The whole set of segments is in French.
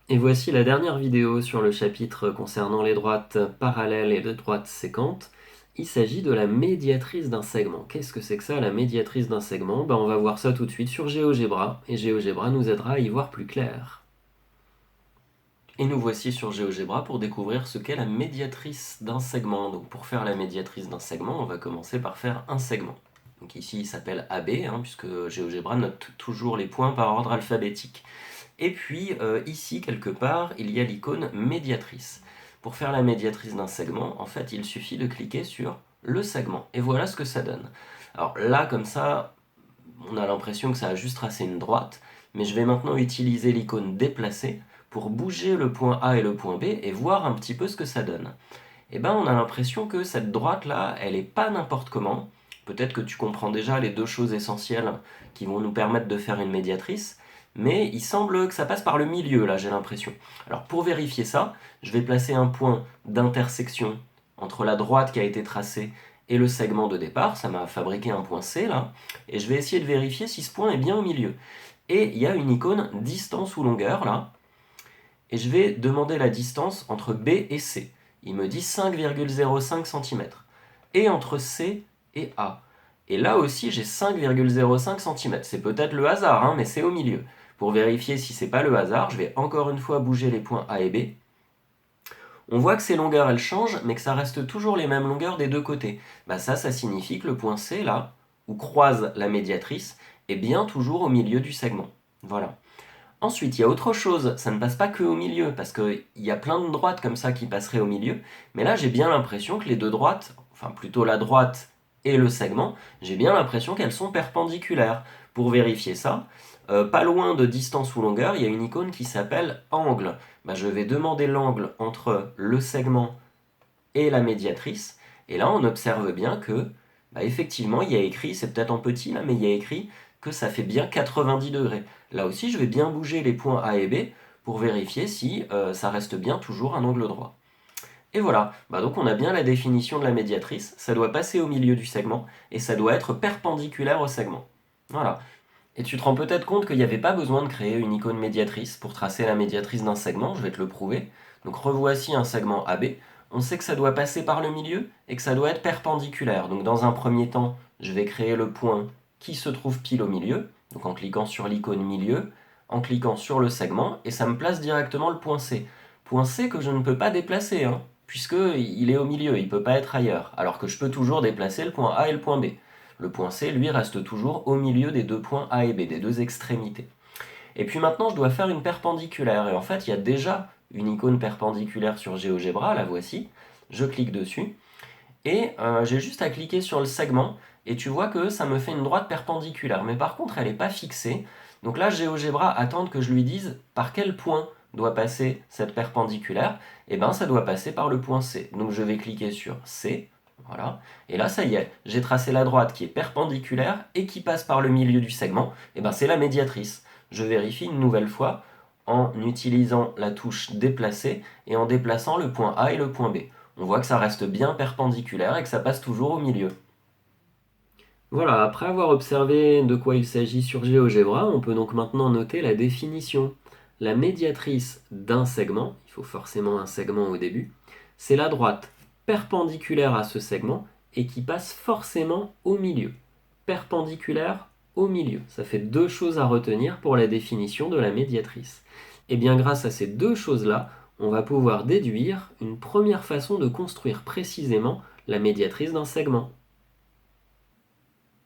Et voici la dernière vidéo sur le chapitre concernant les droites parallèles et les droites séquentes. Il s'agit de la médiatrice d'un segment. Qu'est-ce que c'est que ça, la médiatrice d'un segment? On va voir ça tout de suite sur GeoGebra, et GeoGebra nous aidera à y voir plus clair. Et nous voici sur GeoGebra pour découvrir ce qu'est la médiatrice d'un segment. Donc pour faire la médiatrice d'un segment, on va commencer par faire un segment. Donc ici il s'appelle AB, puisque GeoGebra note toujours les points par ordre alphabétique. Et puis ici quelque part il y a l'icône médiatrice. Pour faire la médiatrice d'un segment, en fait il suffit de cliquer sur le segment. Et voilà ce que ça donne. Alors là comme ça, on a l'impression que ça a juste tracé une droite, mais je vais maintenant utiliser l'icône déplacer pour bouger le point A et le point B et voir un petit peu ce que ça donne. Et ben on a l'impression que cette droite là, elle est pas n'importe comment. Peut-être que tu comprends déjà les deux choses essentielles qui vont nous permettre de faire une médiatrice, mais il semble que ça passe par le milieu là, j'ai l'impression. Alors pour vérifier ça, je vais placer un point d'intersection entre la droite qui a été tracée et le segment de départ, ça m'a fabriqué un point C là, et je vais essayer de vérifier si ce point est bien au milieu. Et il y a une icône distance ou longueur là, et je vais demander la distance entre B et C. Il me dit 5,05 cm. Et entre C et A. Et là aussi, j'ai 5,05 cm. C'est peut-être le hasard, mais c'est au milieu. Pour vérifier si c'est pas le hasard, je vais encore une fois bouger les points A et B. On voit que ces longueurs, elles changent, mais que ça reste toujours les mêmes longueurs des deux côtés. Ça signifie que le point C, là, où croise la médiatrice, est bien toujours au milieu du segment. Voilà. Ensuite, il y a autre chose, ça ne passe pas que au milieu, parce qu'il y a plein de droites comme ça qui passeraient au milieu, mais là j'ai bien l'impression que les deux droites, enfin plutôt la droite et le segment, j'ai bien l'impression qu'elles sont perpendiculaires. Pour vérifier ça, pas loin de distance ou longueur, il y a une icône qui s'appelle angle. Je vais demander l'angle entre le segment et la médiatrice, et là on observe bien que, effectivement, il y a écrit, c'est peut-être en petit là, mais il y a écrit que ça fait bien 90 degrés. Là aussi, je vais bien bouger les points A et B pour vérifier si ça reste bien toujours un angle droit. Et voilà, donc on a bien la définition de la médiatrice, ça doit passer au milieu du segment, et ça doit être perpendiculaire au segment. Voilà. Et tu te rends peut-être compte qu'il n'y avait pas besoin de créer une icône médiatrice pour tracer la médiatrice d'un segment, je vais te le prouver. Donc revoici un segment AB, on sait que ça doit passer par le milieu et que ça doit être perpendiculaire. Donc dans un premier temps, je vais créer le point qui se trouve pile au milieu, donc en cliquant sur l'icône milieu, en cliquant sur le segment, et ça me place directement le point C. Point C que je ne peux pas déplacer, puisqu'il est au milieu, il ne peut pas être ailleurs, alors que je peux toujours déplacer le point A et le point B. Le point C, lui, reste toujours au milieu des deux points A et B, des deux extrémités. Et puis maintenant, je dois faire une perpendiculaire. Et en fait, il y a déjà une icône perpendiculaire sur GeoGebra, la voici. Je clique dessus. Et j'ai juste à cliquer sur le segment. Et tu vois que ça me fait une droite perpendiculaire. Mais par contre, elle n'est pas fixée. Donc là, GeoGebra attend que je lui dise par quel point doit passer cette perpendiculaire. Et bien, ça doit passer par le point C. Donc je vais cliquer sur C. Voilà. Et là, ça y est, j'ai tracé la droite qui est perpendiculaire et qui passe par le milieu du segment. Et bien, c'est la médiatrice. Je vérifie une nouvelle fois en utilisant la touche déplacer et en déplaçant le point A et le point B. On voit que ça reste bien perpendiculaire et que ça passe toujours au milieu. Voilà, après avoir observé de quoi il s'agit sur GeoGebra, on peut donc maintenant noter la définition. La médiatrice d'un segment, il faut forcément un segment au début, c'est la droite perpendiculaire à ce segment et qui passe forcément au milieu. Perpendiculaire au milieu. Ça fait deux choses à retenir pour la définition de la médiatrice. Et bien grâce à ces deux choses-là, on va pouvoir déduire une première façon de construire précisément la médiatrice d'un segment.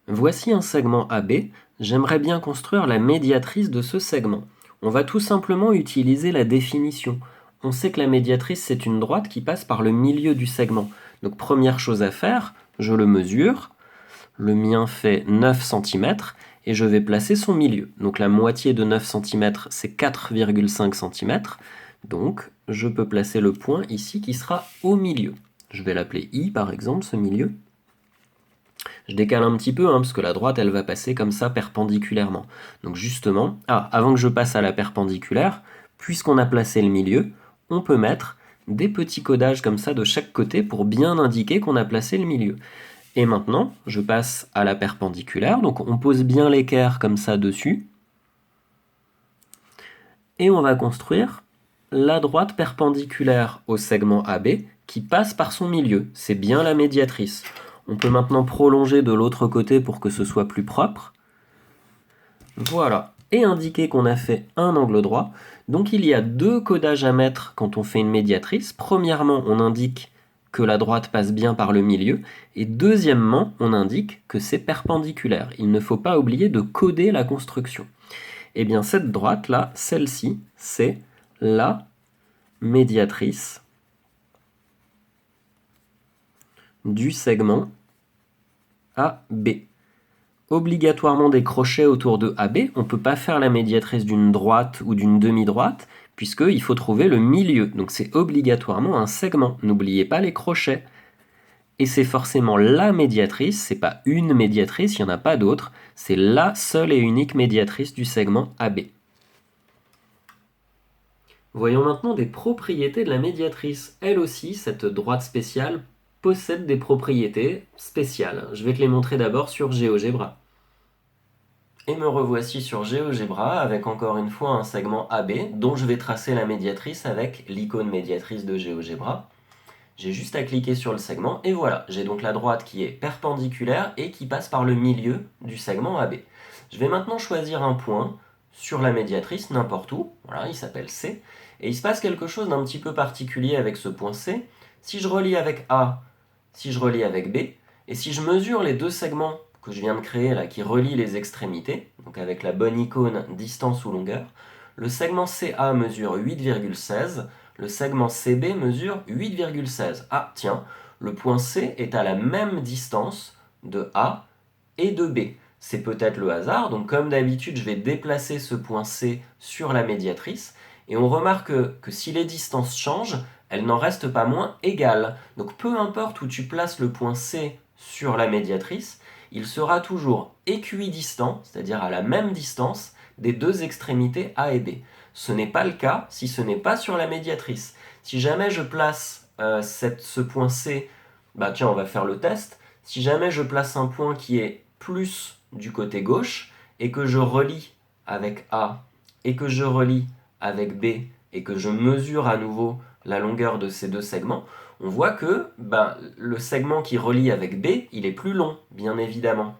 Voici un segment AB, j'aimerais bien construire la médiatrice de ce segment. On va tout simplement utiliser la définition. On sait que la médiatrice c'est une droite qui passe par le milieu du segment. Donc première chose à faire, je le mesure. Le mien fait 9 cm et je vais placer son milieu. Donc la moitié de 9 cm c'est 4,5 cm. Donc je peux placer le point ici qui sera au milieu. Je vais l'appeler I par exemple, ce milieu. Je décale un petit peu, parce que la droite, elle va passer comme ça perpendiculairement. Donc justement, avant que je passe à la perpendiculaire, puisqu'on a placé le milieu, on peut mettre des petits codages comme ça de chaque côté pour bien indiquer qu'on a placé le milieu. Et maintenant, je passe à la perpendiculaire, donc on pose bien l'équerre comme ça dessus, et on va construire la droite perpendiculaire au segment AB qui passe par son milieu. C'est bien la médiatrice. On peut maintenant prolonger de l'autre côté pour que ce soit plus propre. Voilà. Et indiquer qu'on a fait un angle droit. Donc il y a deux codages à mettre quand on fait une médiatrice. Premièrement, on indique que la droite passe bien par le milieu. Et deuxièmement, on indique que c'est perpendiculaire. Il ne faut pas oublier de coder la construction. Et bien cette droite-là, celle-ci, c'est la médiatrice du segment AB. Obligatoirement des crochets autour de AB, on ne peut pas faire la médiatrice d'une droite ou d'une demi-droite, puisqu'il faut trouver le milieu. Donc c'est obligatoirement un segment. N'oubliez pas les crochets. Et c'est forcément la médiatrice, c'est pas une médiatrice, il n'y en a pas d'autre, c'est la seule et unique médiatrice du segment AB. Voyons maintenant des propriétés de la médiatrice. Elle aussi, cette droite spéciale, possède des propriétés spéciales. Je vais te les montrer d'abord sur GeoGebra. Et me revoici sur GeoGebra avec encore une fois un segment AB dont je vais tracer la médiatrice avec l'icône médiatrice de GeoGebra. J'ai juste à cliquer sur le segment et voilà, j'ai donc la droite qui est perpendiculaire et qui passe par le milieu du segment AB. Je vais maintenant choisir un point sur la médiatrice, n'importe où, voilà, il s'appelle C, et il se passe quelque chose d'un petit peu particulier avec ce point C. Si je relie avec A, si je relie avec B, et si je mesure les deux segments que je viens de créer là, qui relient les extrémités, donc avec la bonne icône distance ou longueur, le segment CA mesure 8,16, le segment CB mesure 8,16. Ah tiens, le point C est à la même distance de A et de B. C'est peut-être le hasard, donc comme d'habitude je vais déplacer ce point C sur la médiatrice, et on remarque que si les distances changent, elles n'en restent pas moins égales. Donc peu importe où tu places le point C sur la médiatrice, il sera toujours équidistant, c'est-à-dire à la même distance, des deux extrémités A et B. Ce n'est pas le cas si ce n'est pas sur la médiatrice. Si jamais je place ce point C, bah tiens, on va faire le test. Si jamais je place un point qui est plus du côté gauche et que je relie avec A et que je relie avec B et que je mesure à nouveau la longueur de ces deux segments, on voit que le segment qui relie avec B, il est plus long, bien évidemment.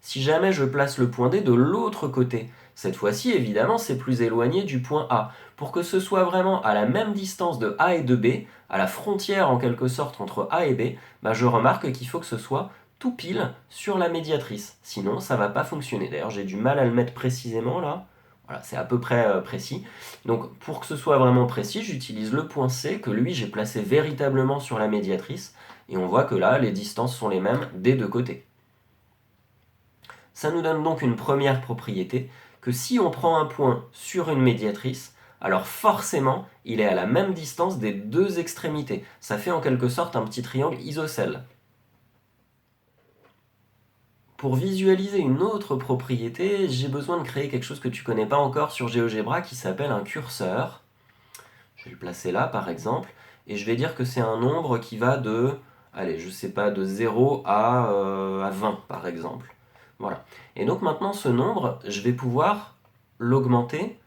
Si jamais je place le point D de l'autre côté, cette fois-ci, évidemment, c'est plus éloigné du point A. Pour que ce soit vraiment à la même distance de A et de B, à la frontière en quelque sorte entre A et B, je remarque qu'il faut que ce soit tout pile sur la médiatrice. Sinon, ça ne va pas fonctionner. D'ailleurs, j'ai du mal à le mettre précisément là. Voilà, c'est à peu près précis. Donc, pour que ce soit vraiment précis, j'utilise le point C que lui, j'ai placé véritablement sur la médiatrice. Et on voit que là, les distances sont les mêmes des deux côtés. Ça nous donne donc une première propriété, que si on prend un point sur une médiatrice, alors forcément, il est à la même distance des deux extrémités. Ça fait en quelque sorte un petit triangle isocèle. Pour visualiser une autre propriété, j'ai besoin de créer quelque chose que tu ne connais pas encore sur GeoGebra qui s'appelle un curseur. Je vais le placer là par exemple, et je vais dire que c'est un nombre qui va de, allez, je sais pas, de 0 à 20 par exemple. Voilà. Et donc maintenant ce nombre, je vais pouvoir l'augmenter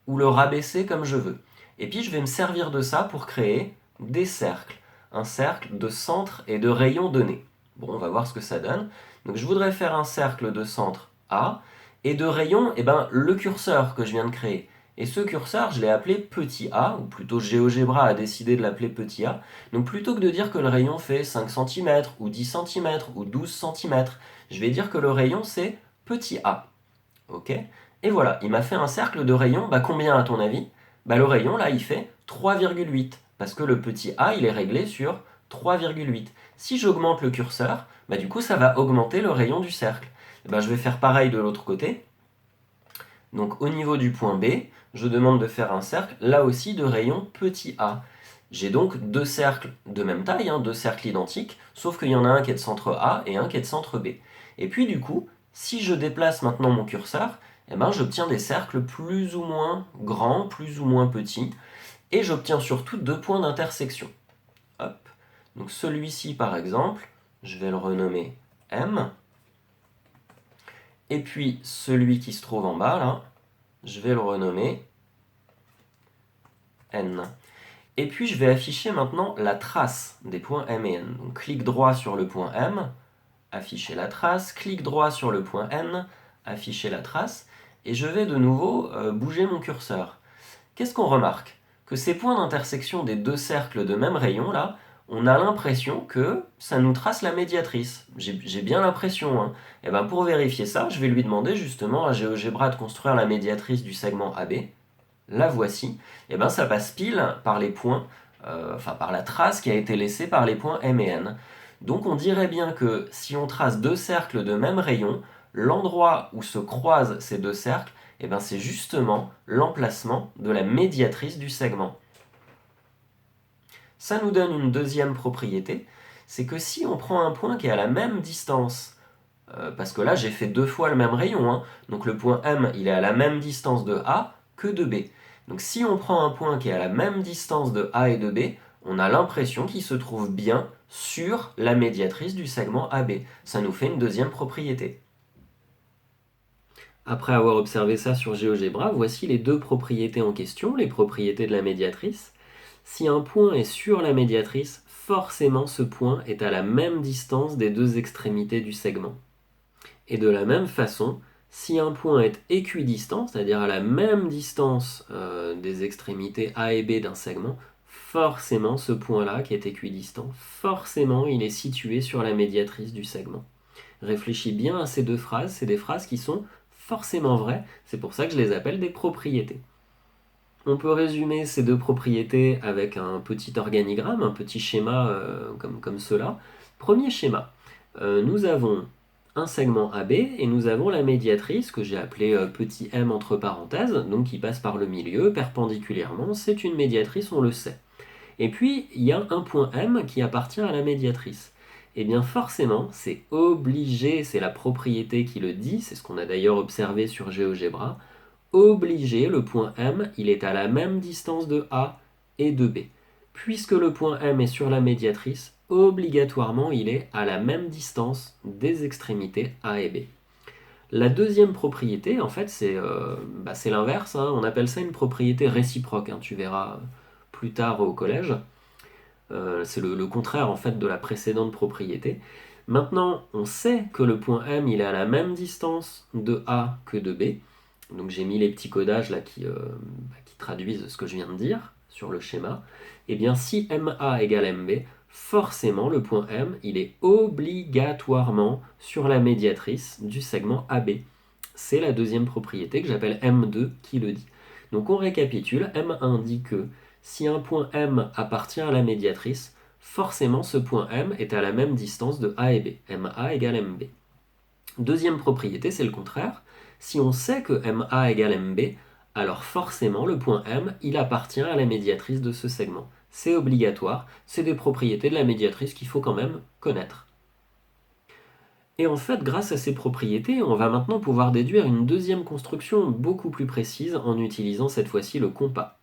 ou le rabaisser comme je veux. Et puis je vais me servir de ça pour créer des cercles. Un cercle de centre et de rayon donné. Bon, on va voir ce que ça donne. Donc je voudrais faire un cercle de centre A et de rayon, le curseur que je viens de créer. Et ce curseur, je l'ai appelé petit a, ou plutôt GeoGebra a décidé de l'appeler petit a. Donc plutôt que de dire que le rayon fait 5 cm, ou 10 cm, ou 12 cm, je vais dire que le rayon c'est petit a. Ok ? Et voilà, il m'a fait un cercle de rayon, combien à ton avis ? Le rayon là, il fait 3,8, parce que le petit a, il est réglé sur 3,8. Si j'augmente le curseur, du coup ça va augmenter le rayon du cercle. Je vais faire pareil de l'autre côté. Donc au niveau du point B, je demande de faire un cercle, là aussi de rayon petit a. J'ai donc deux cercles de même taille, deux cercles identiques, sauf qu'il y en a un qui est de centre A et un qui est de centre B. Et puis du coup, si je déplace maintenant mon curseur, j'obtiens des cercles plus ou moins grands, plus ou moins petits, et j'obtiens surtout deux points d'intersection. Hop. Donc celui-ci par exemple, je vais le renommer M. Et puis celui qui se trouve en bas là, je vais le renommer N. Et puis je vais afficher maintenant la trace des points M et N. Donc clic droit sur le point M, afficher la trace, clic droit sur le point N, afficher la trace, et je vais de nouveau bouger mon curseur. Qu'est-ce qu'on remarque? Que ces points d'intersection des deux cercles de même rayon, là, on a l'impression que ça nous trace la médiatrice. J'ai bien l'impression. Hein. Et ben pour vérifier ça, je vais lui demander justement à GeoGebra de construire la médiatrice du segment AB. La voici. Et ben ça passe pile par les points, par la trace qui a été laissée par les points M et N. Donc on dirait bien que si on trace deux cercles de même rayon, l'endroit où se croisent ces deux cercles, eh ben c'est justement l'emplacement de la médiatrice du segment. Ça nous donne une deuxième propriété, c'est que si on prend un point qui est à la même distance, parce que là j'ai fait deux fois le même rayon, hein, donc le point M il est à la même distance de A que de B. Donc si on prend un point qui est à la même distance de A et de B, on a l'impression qu'il se trouve bien sur la médiatrice du segment AB. Ça nous fait une deuxième propriété. Après avoir observé ça sur GeoGebra, voici les deux propriétés en question, les propriétés de la médiatrice. Si un point est sur la médiatrice, forcément ce point est à la même distance des deux extrémités du segment. Et de la même façon, si un point est équidistant, c'est-à-dire à la même distance des extrémités A et B d'un segment, forcément ce point-là qui est équidistant, forcément il est situé sur la médiatrice du segment. Réfléchis bien à ces deux phrases, c'est des phrases qui sont forcément vraies, c'est pour ça que je les appelle des propriétés. On peut résumer ces deux propriétés avec un petit organigramme, un petit schéma comme cela. Premier schéma, nous avons un segment AB et nous avons la médiatrice que j'ai appelée petit m entre parenthèses, donc qui passe par le milieu perpendiculairement, c'est une médiatrice, on le sait. Et puis il y a un point M qui appartient à la médiatrice. Et bien forcément, c'est obligé, c'est la propriété qui le dit, c'est ce qu'on a d'ailleurs observé sur GeoGebra, obligé, le point M, il est à la même distance de A et de B. Puisque le point M est sur la médiatrice, obligatoirement, il est à la même distance des extrémités A et B. La deuxième propriété, en fait, c'est l'inverse. Hein. On appelle ça une propriété réciproque. Hein. Tu verras plus tard au collège. C'est le contraire, en fait, de la précédente propriété. Maintenant, on sait que le point M, il est à la même distance de A que de B. Donc j'ai mis les petits codages là qui traduisent ce que je viens de dire sur le schéma. Et bien si MA égale MB, forcément le point M, il est obligatoirement sur la médiatrice du segment AB. C'est la deuxième propriété que j'appelle M2 qui le dit. Donc on récapitule, M1 dit que si un point M appartient à la médiatrice, forcément ce point M est à la même distance de A et B. MA égale MB. Deuxième propriété, c'est le contraire. Si on sait que MA égale MB, alors forcément le point M, il appartient à la médiatrice de ce segment. C'est obligatoire, c'est des propriétés de la médiatrice qu'il faut quand même connaître. Et en fait, grâce à ces propriétés, on va maintenant pouvoir déduire une deuxième construction beaucoup plus précise en utilisant cette fois-ci le compas.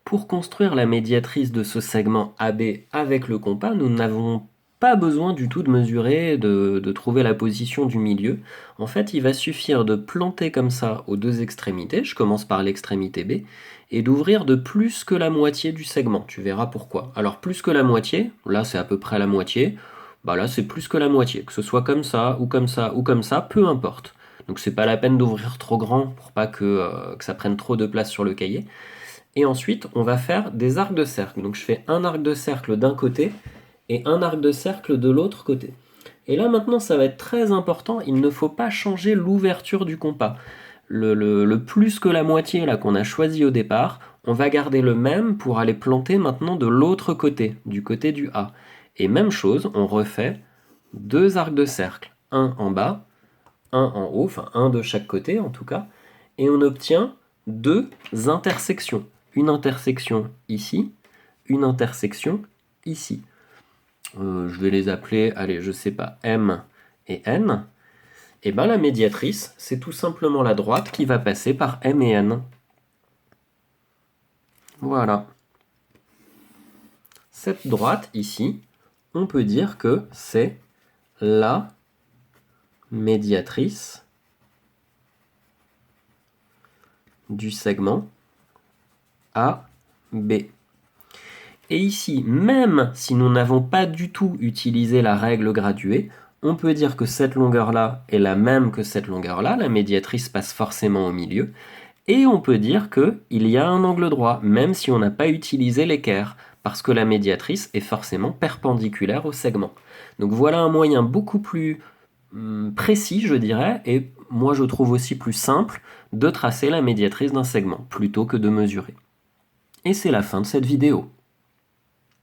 Pour construire la médiatrice de ce segment AB avec le compas, nous n'avons pas besoin du tout de mesurer, de trouver la position du milieu. En fait, il va suffire de planter comme ça aux deux extrémités, je commence par l'extrémité B, et d'ouvrir de plus que la moitié du segment. Tu verras pourquoi. Alors plus que la moitié, là c'est à peu près la moitié, là c'est plus que la moitié. Que ce soit comme ça, ou comme ça, ou comme ça, peu importe. Donc c'est pas la peine d'ouvrir trop grand pour pas que ça prenne trop de place sur le cahier. Et ensuite, on va faire des arcs de cercle. Donc je fais un arc de cercle d'un côté et un arc de cercle de l'autre côté. Et là maintenant, ça va être très important, il ne faut pas changer l'ouverture du compas. Le plus que la moitié là qu'on a choisi au départ, on va garder le même pour aller planter maintenant de l'autre côté, du côté du A. Et même chose, on refait deux arcs de cercle, un en bas, un en haut, enfin un de chaque côté en tout cas, et on obtient deux intersections. Une intersection ici, une intersection ici. Je vais les appeler, allez, je sais pas, M et N. Et bien la médiatrice, c'est tout simplement la droite qui va passer par M et N. Voilà. Cette droite ici, on peut dire que c'est la médiatrice du segment A, B. Et ici, même si nous n'avons pas du tout utilisé la règle graduée, on peut dire que cette longueur-là est la même que cette longueur-là, la médiatrice passe forcément au milieu, et on peut dire qu'il y a un angle droit, même si on n'a pas utilisé l'équerre, parce que la médiatrice est forcément perpendiculaire au segment. Donc voilà un moyen beaucoup plus précis, je dirais, et moi je trouve aussi plus simple de tracer la médiatrice d'un segment, plutôt que de mesurer. Et c'est la fin de cette vidéo.